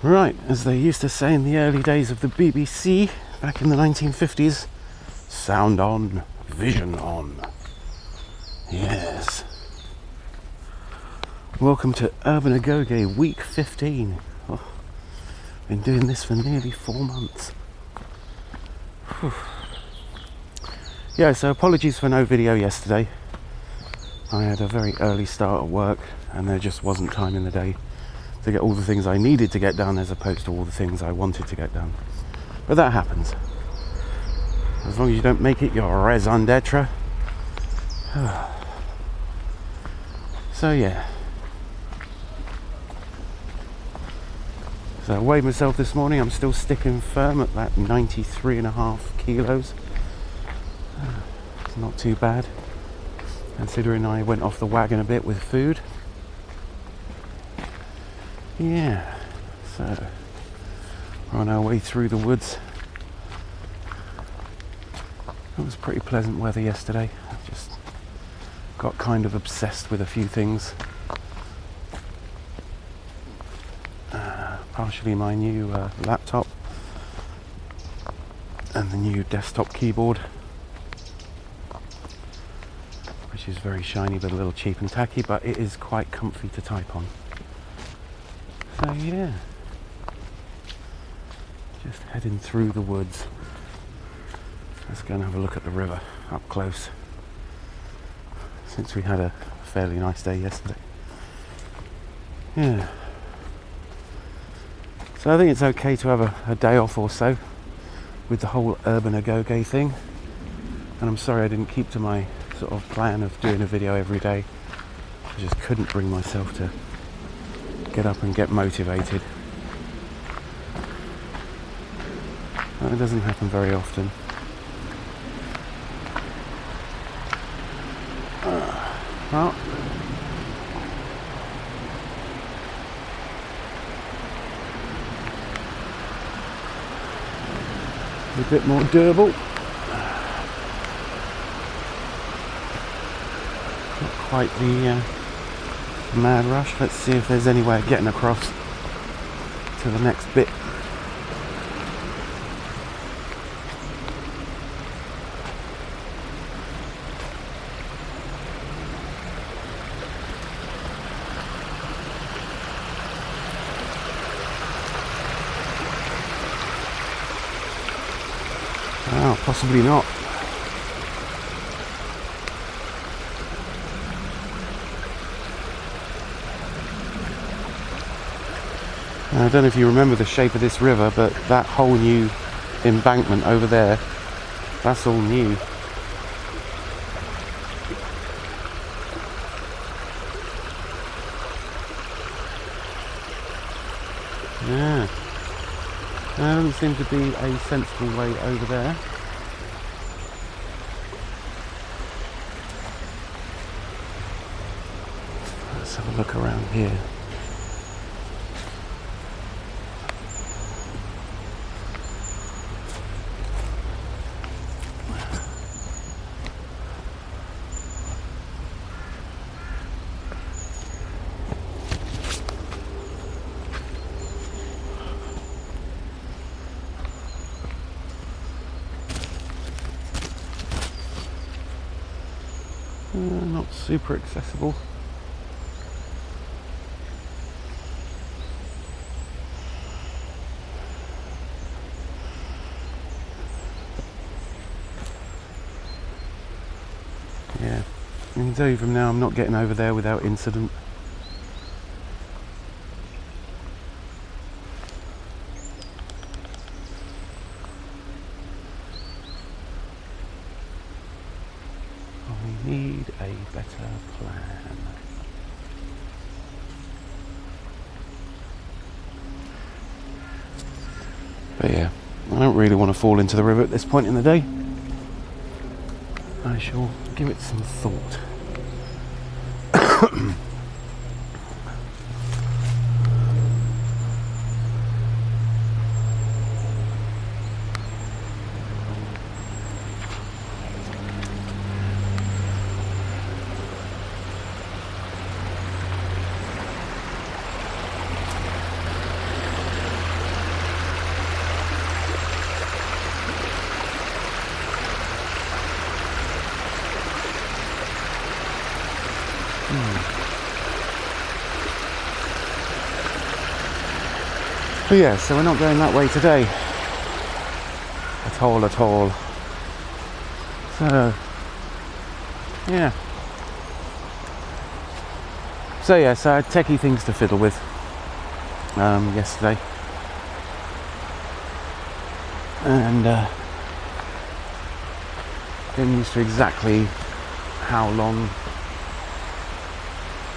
Right, as they used to say in the early days of the BBC back in the 1950s, sound on, vision on. Yes. Welcome to Urban Agoge week 15. Oh, been doing this for nearly 4 months. Whew. Yeah, so apologies for no video yesterday. I had a very early start at work and there just wasn't time in the day to get all the things I needed to get done as opposed to all the things I wanted to get done. But that happens. As long as you don't make it your raison d'etre. So yeah. So I weighed myself this morning. I'm still sticking firm at that 93.5 kilos. It's not too bad, considering I went off the wagon a bit with food. Yeah, so we're on our way through the woods. It was pretty pleasant weather yesterday. I just got kind of obsessed with a few things. Partially my new laptop and the new desktop keyboard, which is very shiny but a little cheap and tacky, but it is quite comfy to type on. So yeah, just heading through the woods. Let's go and have a look at the river up close, since we had a fairly nice day yesterday. Yeah. So I think it's okay to have a day off or so with the whole Urban Agoge thing. And I'm sorry I didn't keep to my sort of plan of doing a video every day. I just couldn't bring myself to get up and get motivated. That doesn't happen very often. Well, a bit more durable. Not quite the mad rush. Let's see if there's any way of getting across to the next bit. Oh, possibly not. I don't know if you remember the shape of this river, but that whole new embankment over there, that's all new. Yeah. There doesn't seem to be a sensible way over there. Let's have a look around here. Not super accessible. Yeah, I can tell you from now I'm not getting over there without incident. We need a better plan. But yeah, I don't really want to fall into the river at this point in the day. I shall give it some thought. But yeah, so we're not going that way today. At all. So, yeah. So yeah, so I had techie things to fiddle with yesterday. And getting used to exactly how long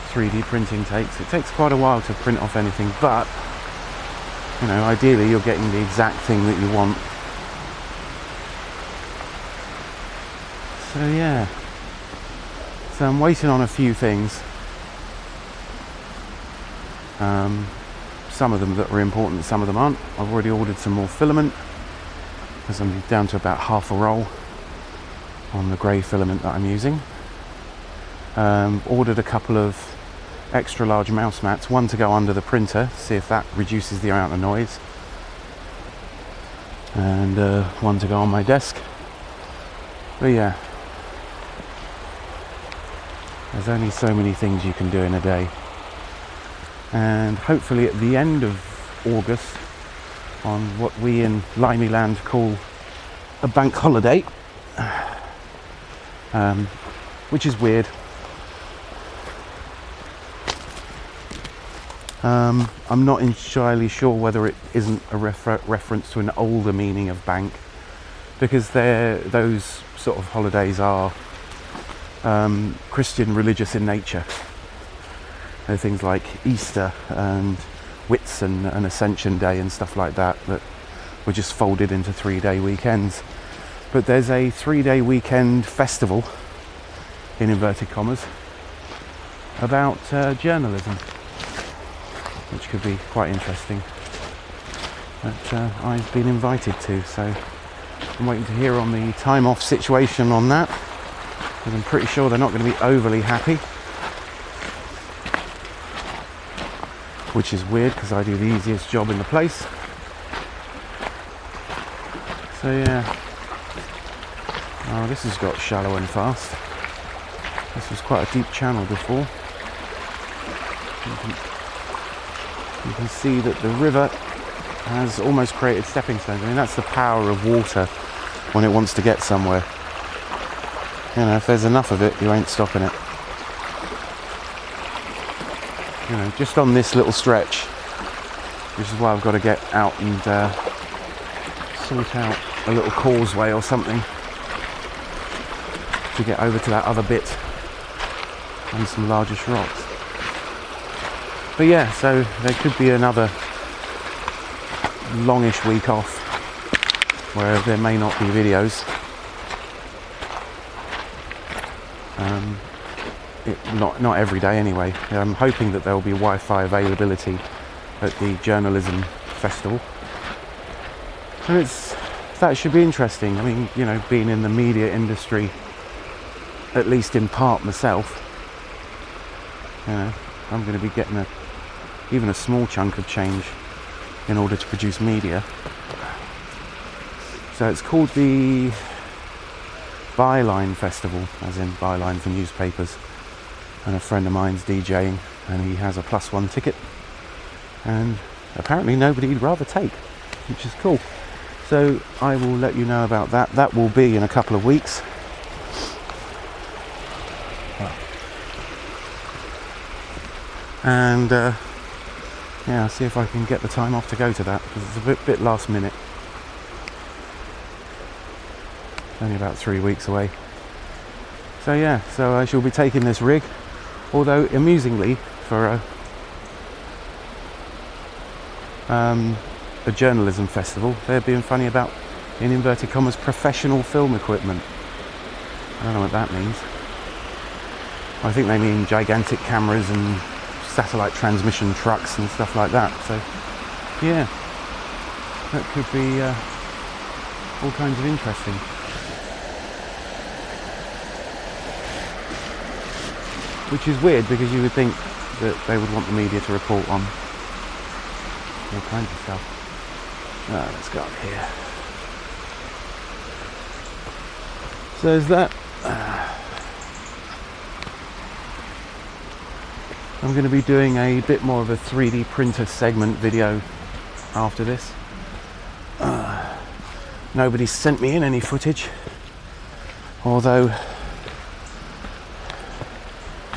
3D printing takes. It takes quite a while to print off anything, but you know, ideally you're getting the exact thing that you want. So yeah, so I'm waiting on a few things. Some of them that were important, some of them aren't. I've already ordered some more filament because I'm down to about half a roll on the grey filament that I'm using. Ordered a couple of extra large mouse mats, one to go under the printer, see if that reduces the amount of noise, and one to go on my desk. But yeah, there's only so many things you can do in a day, and hopefully at the end of August, on what we in Limey Land call a bank holiday, which is weird. I'm not entirely sure whether it isn't a reference to an older meaning of bank, because those sort of holidays are Christian religious in nature. There are things like Easter and Whitsun and Ascension Day and stuff like that that were just folded into 3-day weekends. But there's a 3-day weekend festival, in inverted commas, about journalism, which could be quite interesting, that I've been invited to, so I'm waiting to hear on the time off situation on that, because I'm pretty sure they're not going to be overly happy, which is weird because I do the easiest job in the place. So yeah, oh, this has got shallow and fast. This was quite a deep channel before. You can see that the river has almost created stepping stones. I mean, that's the power of water when it wants to get somewhere. You know, if there's enough of it, you ain't stopping it. You know, just on this little stretch, which is why I've got to get out and sort out a little causeway or something to get over to that other bit and some largish rocks. But yeah, so there could be another longish week off where there may not be videos. Not every day anyway. I'm hoping that there will be Wi-Fi availability at the journalism festival, and that should be interesting. I mean, you know, being in the media industry, at least in part myself, you know, I'm going to be getting even a small chunk of change in order to produce media. So it's called the Byline Festival, as in byline for newspapers, and a friend of mine's DJing, and he has a +1 ticket, and apparently nobody'd rather take, which is cool. So I will let you know about that. That will be in a couple of weeks. And yeah, I'll see if I can get the time off to go to that, because it's a bit last minute. Only about 3 weeks away. So yeah, so I shall be taking this rig, although amusingly for a journalism festival, they're being funny about, in inverted commas, professional film equipment. I don't know what that means. I think they mean gigantic cameras and satellite transmission trucks and stuff like that. So yeah, that could be all kinds of interesting. Which is weird, because you would think that they would want the media to report on all kinds of stuff. Let's go up here. So there's that. I'm going to be doing a bit more of a 3D printer segment video after this. Nobody's sent me in any footage, although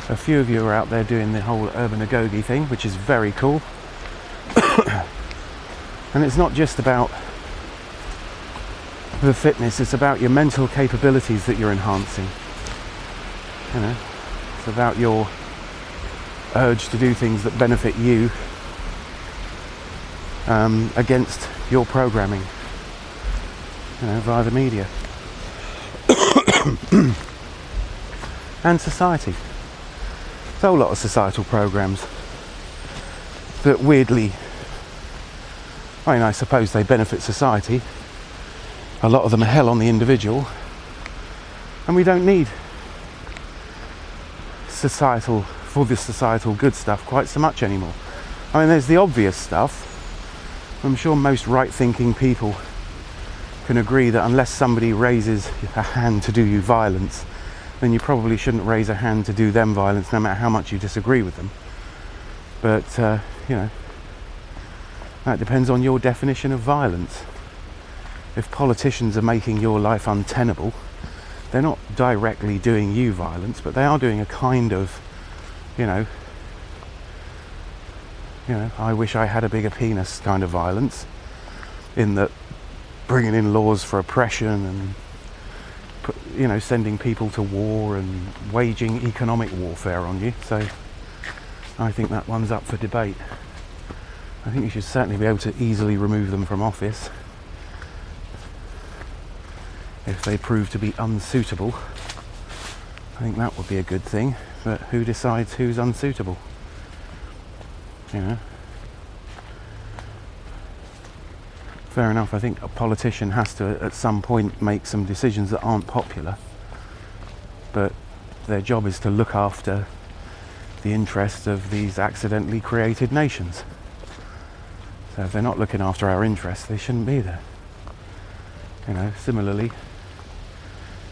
a few of you are out there doing the whole urban agoge thing, which is very cool. And it's not just about the fitness, it's about your mental capabilities that you're enhancing. You know, it's about your urge to do things that benefit you against your programming, you know, via the media and society. There's a whole lot of societal programs that weirdly, I mean, I suppose they benefit society. A lot of them are hell on the individual, and we don't need societal good stuff quite so much anymore. I mean, there's the obvious stuff. I'm sure most right-thinking people can agree that unless somebody raises a hand to do you violence, then you probably shouldn't raise a hand to do them violence, no matter how much you disagree with them. But you know, that depends on your definition of violence. If politicians are making your life untenable, they're not directly doing you violence, but they are doing a kind of, you know, I wish I had a bigger penis kind of violence, in that bringing in laws for oppression and, you know, sending people to war and waging economic warfare on you. So I think that one's up for debate. I think you should certainly be able to easily remove them from office if they prove to be unsuitable. I think that would be a good thing, but who decides who's unsuitable? You know, fair enough. I think a politician has to at some point make some decisions that aren't popular, but their job is to look after the interests of these accidentally created nations. So if they're not looking after our interests, they shouldn't be there. You know, similarly,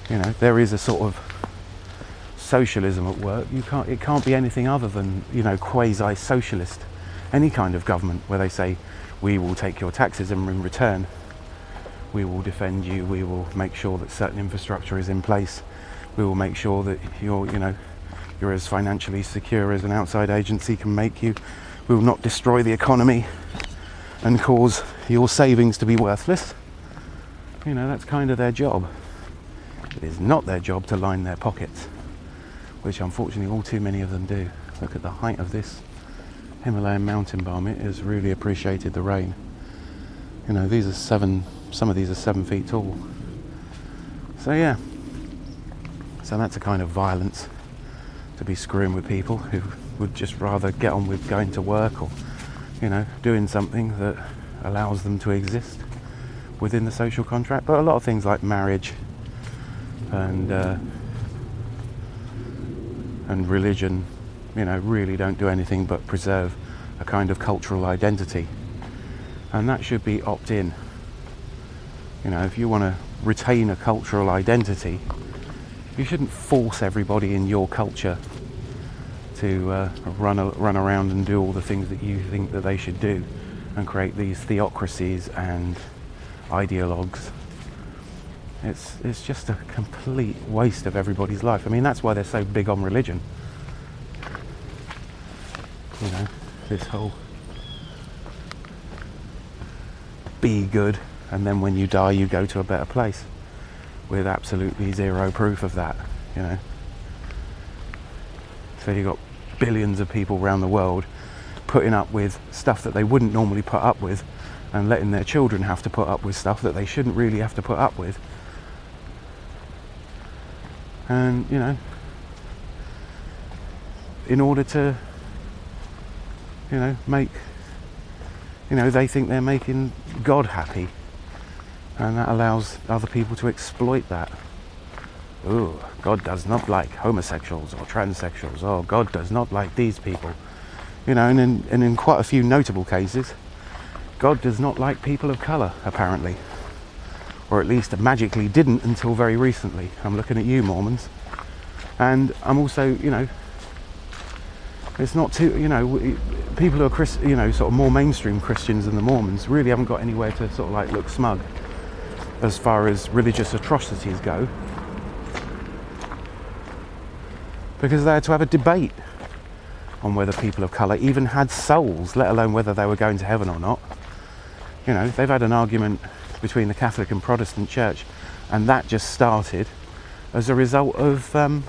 you know, there is a sort of socialism at work. It can't be anything other than, you know, quasi-socialist. Any kind of government where they say, we will take your taxes and in return we will defend you, we will make sure that certain infrastructure is in place, we will make sure that you're as financially secure as an outside agency can make you, we will not destroy the economy and cause your savings to be worthless. You know, that's kind of their job. It is not their job to line their pockets, which unfortunately all too many of them do. Look at the height of this Himalayan mountain balm. It has really appreciated the rain. You know, these are some of these are 7 feet tall. So yeah, so that's a kind of violence, to be screwing with people who would just rather get on with going to work, or, you know, doing something that allows them to exist within the social contract. But a lot of things like marriage and religion, you know, really don't do anything but preserve a kind of cultural identity, and that should be opt-in. You know, if you want to retain a cultural identity, you shouldn't force everybody in your culture to run around and do all the things that you think that they should do, and create these theocracies and ideologues. It's just a complete waste of everybody's life. I mean, that's why they're so big on religion. You know, this whole be good, and then when you die you go to a better place, with absolutely zero proof of that, you know. So you've got billions of people around the world putting up with stuff that they wouldn't normally put up with, and letting their children have to put up with stuff that they shouldn't really have to put up with. And, you know, in order to, you know, make, you know, they think they're making God happy, and that allows other people to exploit that. Oh, God does not like homosexuals or transsexuals. Oh, God does not like these people. You know, and in quite a few notable cases, God does not like people of colour, apparently. Or at least magically didn't until very recently. I'm looking at you, Mormons. And I'm also, you know, It's not too, people who are sort of more mainstream Christians than the Mormons really haven't got anywhere to sort of like look smug as far as religious atrocities go, because they had to have a debate on whether people of colour even had souls, let alone whether they were going to heaven or not. They've had an argument between the Catholic and Protestant Church, and that just started as a result of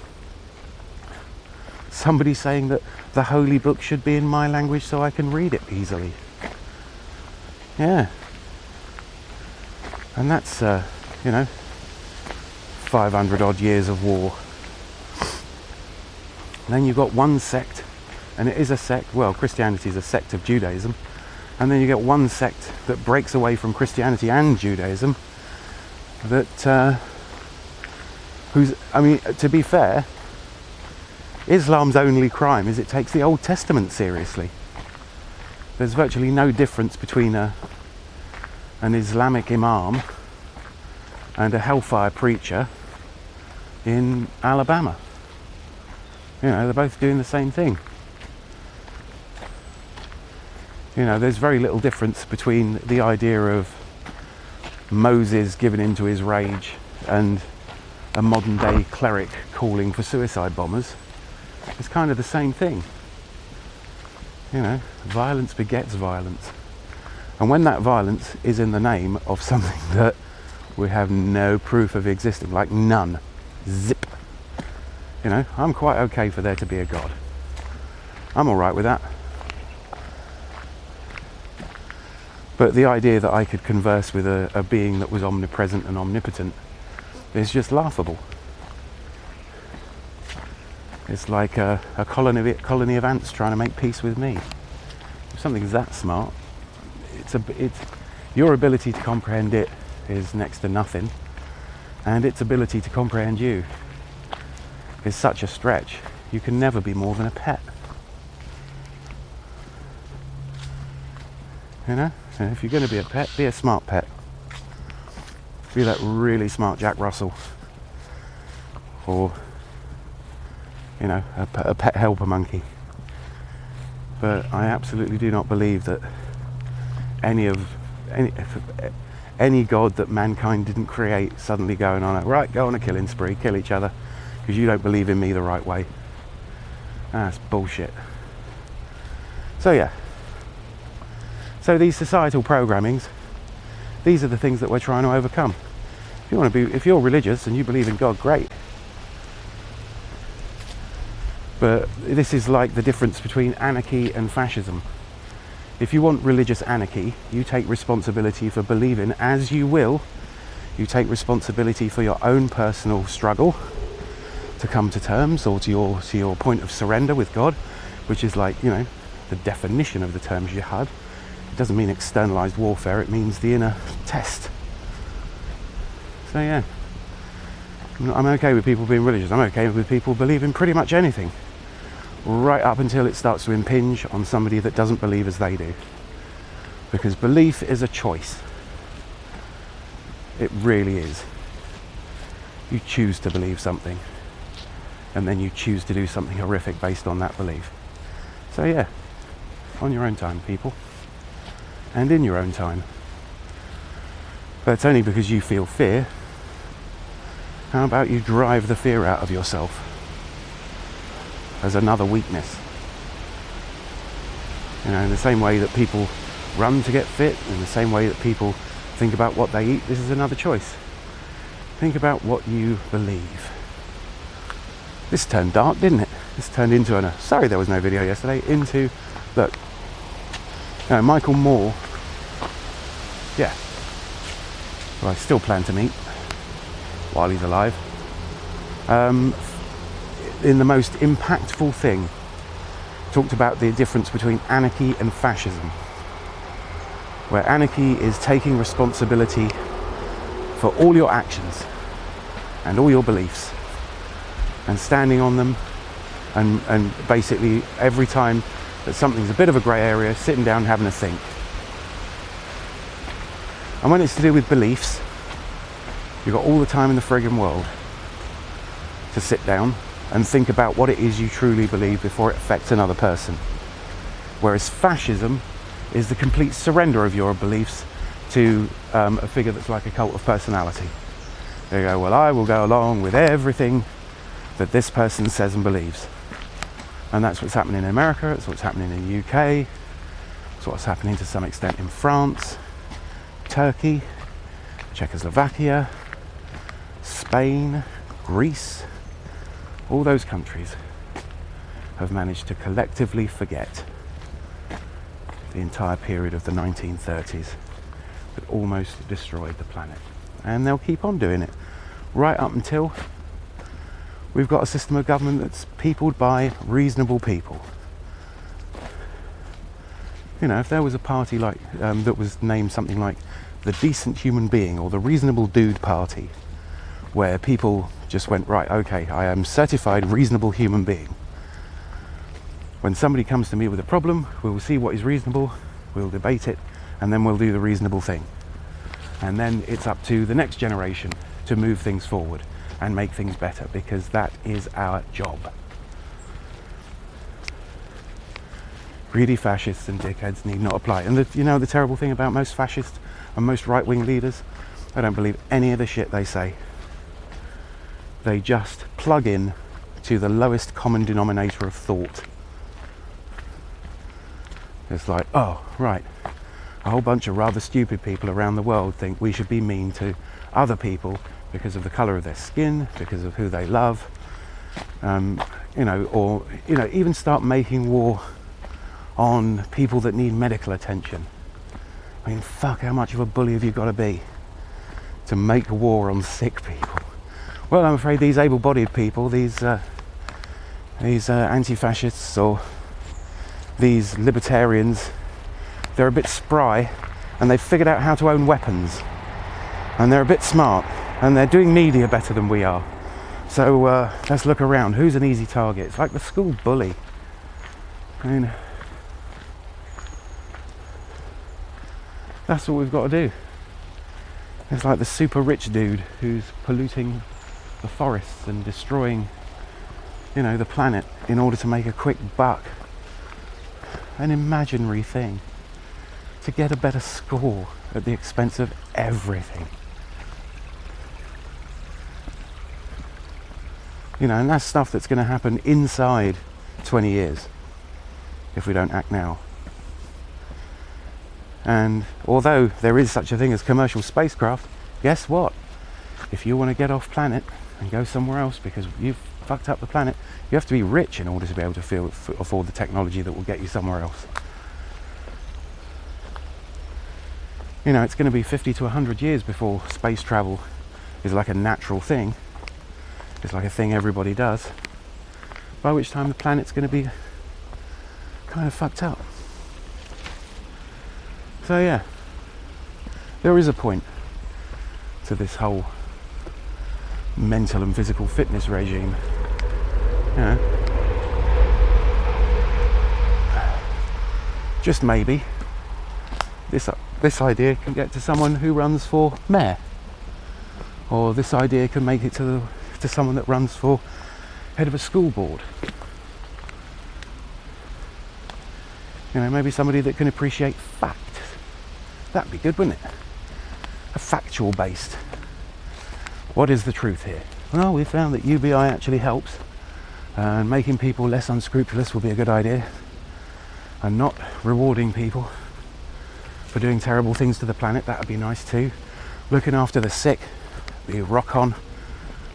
somebody saying that the holy book should be in my language so I can read it easily. Yeah. And that's, 500 odd years of war. And then you've got one sect, and it is a sect, well, Christianity is a sect of Judaism, and then you get one sect that breaks away from Christianity and Judaism, that, to be fair, Islam's only crime is it takes the Old Testament seriously. There's virtually no difference between an Islamic imam and a hellfire preacher in Alabama. They're both doing the same thing. There's very little difference between the idea of Moses giving into his rage and a modern day cleric calling for suicide bombers. It's kind of the same thing. Violence begets violence. And when that violence is in the name of something that we have no proof of existing, like none, zip. I'm quite okay for there to be a God. I'm all right with that. But the idea that I could converse with a being that was omnipresent and omnipotent is just laughable. It's like a colony of ants trying to make peace with me. If something's that smart, it's your ability to comprehend it is next to nothing, and its ability to comprehend you is such a stretch. You can never be more than a pet. And if you're going to be a pet, be a smart pet. Be that really smart Jack Russell, or a pet helper monkey. But I absolutely do not believe that any god that mankind didn't create suddenly going on go on a killing spree, kill each other because you don't believe in me the right way. That's bullshit. So yeah. So these societal programmings, these are the things that we're trying to overcome. If you're religious and you believe in God, great. But this is like the difference between anarchy and fascism. If you want religious anarchy, you take responsibility for believing as you will. You take responsibility for your own personal struggle to come to terms, or to your point of surrender with God, which is like, the definition of the term jihad. It doesn't mean externalized warfare, it means the inner test. So yeah, I'm okay with people being religious. I'm okay with people believing pretty much anything, right up until it starts to impinge on somebody that doesn't believe as they do. Because belief is a choice. It really is. You choose to believe something, and then you choose to do something horrific based on that belief. So yeah, on your own time, people, and in your own time. But it's only because you feel fear. How about you drive the fear out of yourself as another weakness? In the same way that people run to get fit, in the same way that people think about what they eat, this is another choice. Think about what you believe. This turned dark, didn't it? This turned into sorry there was no video yesterday, into, look, Michael Moore, yeah, who I still plan to meet while he's alive, in the most impactful thing, talked about the difference between anarchy and fascism, where anarchy is taking responsibility for all your actions and all your beliefs and standing on them, and basically every time that something's a bit of a grey area, sitting down and having a think. And when it's to do with beliefs, you've got all the time in the friggin' world to sit down and think about what it is you truly believe before it affects another person. Whereas fascism is the complete surrender of your beliefs to a figure that's like a cult of personality. They go, well, I will go along with everything that this person says and believes. And that's what's happening in America, it's what's happening in the UK, it's what's happening to some extent in France, Turkey, Czechoslovakia, Spain, Greece. All those countries have managed to collectively forget the entire period of the 1930s that almost destroyed the planet. And they'll keep on doing it right up until we've got a system of government that's peopled by reasonable people. You know, if there was a party like that was named something like the Decent Human Being or the Reasonable Dude Party, where people just went, right, okay, I am certified reasonable human being. When somebody comes to me with a problem, we'll see what is reasonable, we'll debate it, and then we'll do the reasonable thing. And then it's up to the next generation to move things forward and make things better, because that is our job. Greedy fascists and dickheads need not apply. And you know the terrible thing about most fascists and most right-wing leaders? I don't believe any of the shit they say. They just plug in to the lowest common denominator of thought. It's like, oh, right, a whole bunch of rather stupid people around the world think we should be mean to other people because of the colour of their skin, because of who they love, you know, or, you know, even start making war on people that need medical attention. I mean, fuck, how much of a bully have you got to be to make war on sick people? Well, I'm afraid these able-bodied people, these anti-fascists or these libertarians, they're a bit spry and they've figured out how to own weapons, and they're a bit smart, and they're doing media better than we are. So let's look around. Who's an easy target? It's like the school bully. I mean, that's what we've got to do. It's like the super rich dude who's polluting the forests and destroying, you know, the planet in order to make a quick buck. An imaginary thing to get a better score at the expense of everything. You know, and that's stuff that's going to happen inside 20 years if we don't act now. And although there is such a thing as commercial spacecraft, guess what? If you want to get off planet and go somewhere else because you've fucked up the planet, you have to be rich in order to be able to afford the technology that will get you somewhere else. You know, it's going to be 50 to 100 years before space travel is like a natural thing. It's like a thing everybody does. By which time the planet's going to be kind of fucked up. So yeah, there is a point to this whole mental and physical fitness regime. You know, just maybe this idea can get to someone who runs for mayor, or this idea can make it to someone that runs for head of a school board. You know, maybe somebody that can appreciate fact. That'd be good, wouldn't it? A factual based. What is the truth here? Well, we found that UBI actually helps, and making people less unscrupulous will be a good idea, and not rewarding people for doing terrible things to the planet. That would be nice too. Looking after the sick, be rock on.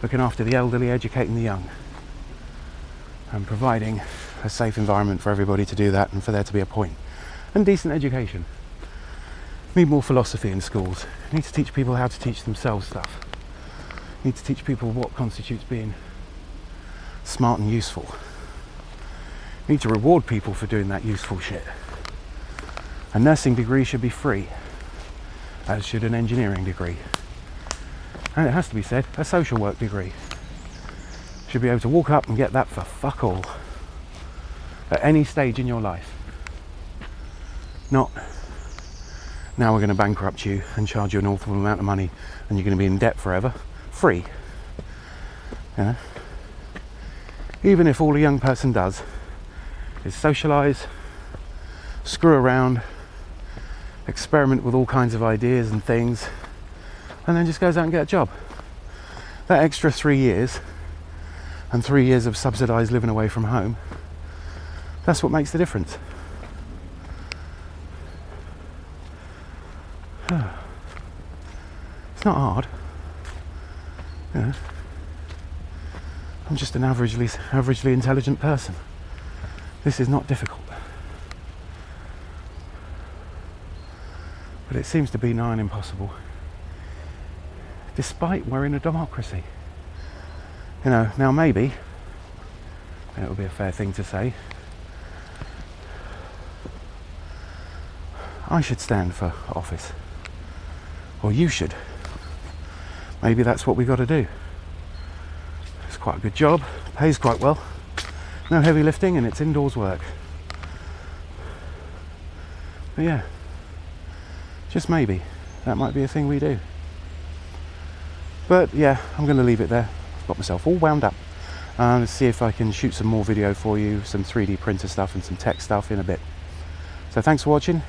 Looking after the elderly, educating the young, and providing a safe environment for everybody to do that, and for there to be a point. And decent education. Need more philosophy in schools. Need to teach people how to teach themselves stuff. Need to teach people what constitutes being smart and useful. Need to reward people for doing that useful shit. A nursing degree should be free, as should an engineering degree. And it has to be said, a social work degree. Should be able to walk up and get that for fuck all. At any stage in your life. Not, now we're going to bankrupt you and charge you an awful amount of money and you're going to be in debt forever. Free. You know? even if all a young person does is socialise, screw around, experiment with all kinds of ideas and things, and then just goes out and get a job. That extra 3 years and 3 years of subsidised living away from home, that's what makes the difference. It's not hard, you know. I'm just an averagely intelligent person. This is not difficult. But it seems to be nigh on impossible, despite we're in a democracy. You know, now maybe, and it would be a fair thing to say, I should stand for office. Or you should. Maybe that's what we've got to do. It's quite a good job, pays quite well, no heavy lifting, and it's indoors work. But yeah, just maybe that might be a thing we do. But yeah, I'm going to leave it there. I've got myself all wound up. Let's see if I can shoot some more video for you, some 3D printer stuff and some tech stuff in a bit. So thanks for watching.